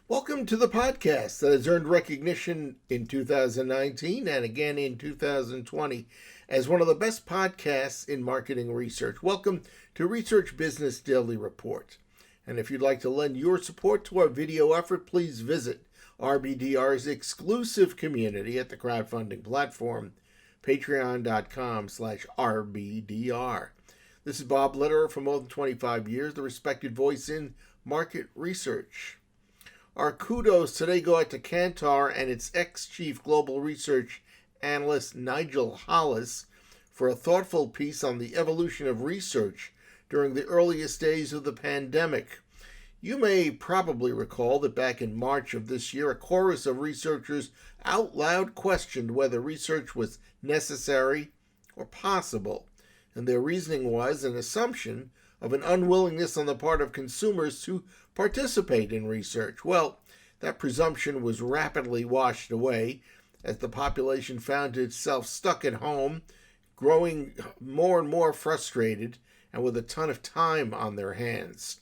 Welcome to the podcast that has earned recognition in 2019 and again in 2020 as one of the best podcasts in marketing research. Welcome to Research Business Daily Report. And if you'd like to lend your support to our video effort, please visit RBDR's exclusive community at the crowdfunding platform, patreon.com/RBDR. This is Bob Lederer for more than 25 years, the respected voice in market research. Our kudos today go out to Kantar and its ex-chief global research analyst Nigel Hollis for a thoughtful piece on the evolution of research during the earliest days of the pandemic. You may probably recall that back in March of this year, a chorus of researchers out loud questioned whether research was necessary or possible, and their reasoning was an assumption of an unwillingness on the part of consumers to participate in research. Well, that presumption was rapidly washed away as the population found itself stuck at home, growing more and more frustrated and with a ton of time on their hands.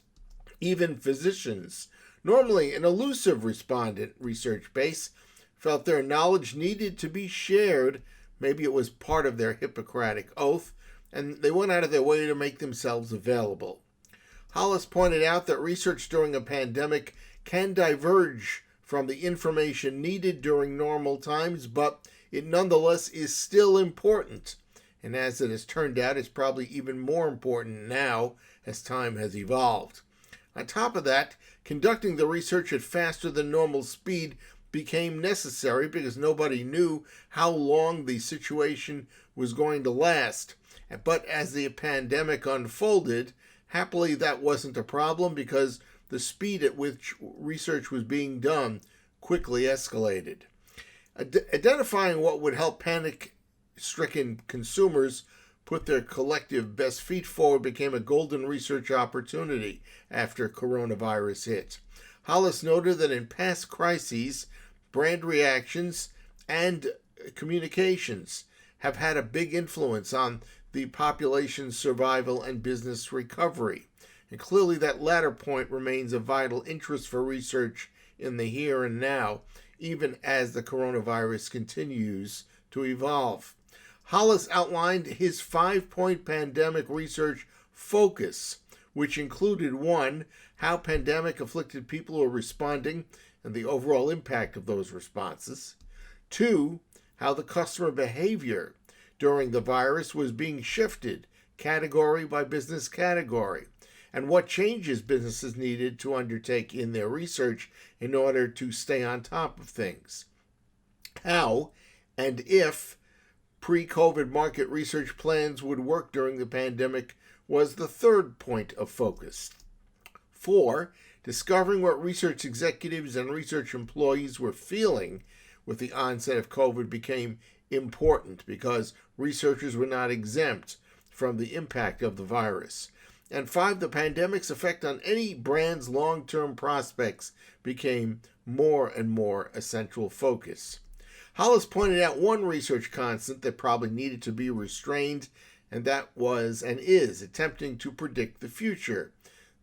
Even physicians, normally an elusive respondent research base, felt their knowledge needed to be shared. Maybe it was part of their Hippocratic oath, and they went out of their way to make themselves available. Hollis pointed out that research during a pandemic can diverge from the information needed during normal times, but it nonetheless is still important. And as it has turned out, it's probably even more important now as time has evolved. On top of that, conducting the research at faster than normal speed became necessary because nobody knew how long the situation was going to last. But as the pandemic unfolded, happily that wasn't a problem because the speed at which research was being done quickly escalated. Identifying what would help panic-stricken consumers put their collective best feet forward became a golden research opportunity after coronavirus hit. Hollis noted that in past crises, brand reactions and communications have had a big influence on the population's survival and business recovery. And clearly that latter point remains of vital interest for research in the here and now, even as the coronavirus continues to evolve. Hollis outlined his 5-point pandemic research focus, which included 1, how pandemic-afflicted people are responding and the overall impact of those responses. 2, how the customer behavior during the virus was being shifted category by business category, and what changes businesses needed to undertake in their research in order to stay on top of things. How and if pre-COVID market research plans would work during the pandemic was the 3rd point of focus. 4, discovering what research executives and research employees were feeling with the onset of COVID became important because researchers were not exempt from the impact of the virus. And 5, the pandemic's effect on any brand's long-term prospects became more and more a central focus. Hollis pointed out one research constant that probably needed to be restrained, and that was and is attempting to predict the future.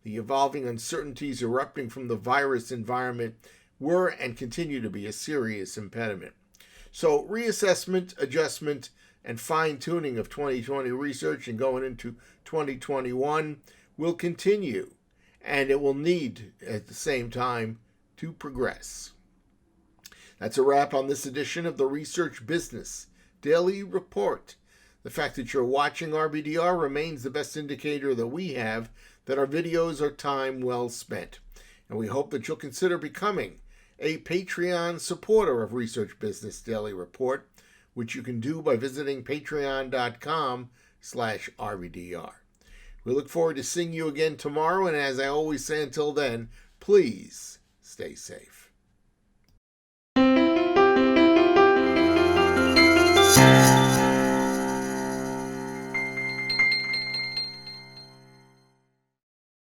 The evolving uncertainties erupting from the virus environment were and continue to be a serious impediment. So reassessment, adjustment, and fine-tuning of 2020 research and going into 2021 will continue, and it will need, at the same time, to progress. That's a wrap on this edition of the Research Business Daily Report. The fact that you're watching RBDR remains the best indicator that we have that our videos are time well spent. And we hope that you'll consider becoming a Patreon supporter of Research Business Daily Report, which you can do by visiting patreon.com/RBDR. We look forward to seeing you again tomorrow, and as I always say until then, please stay safe.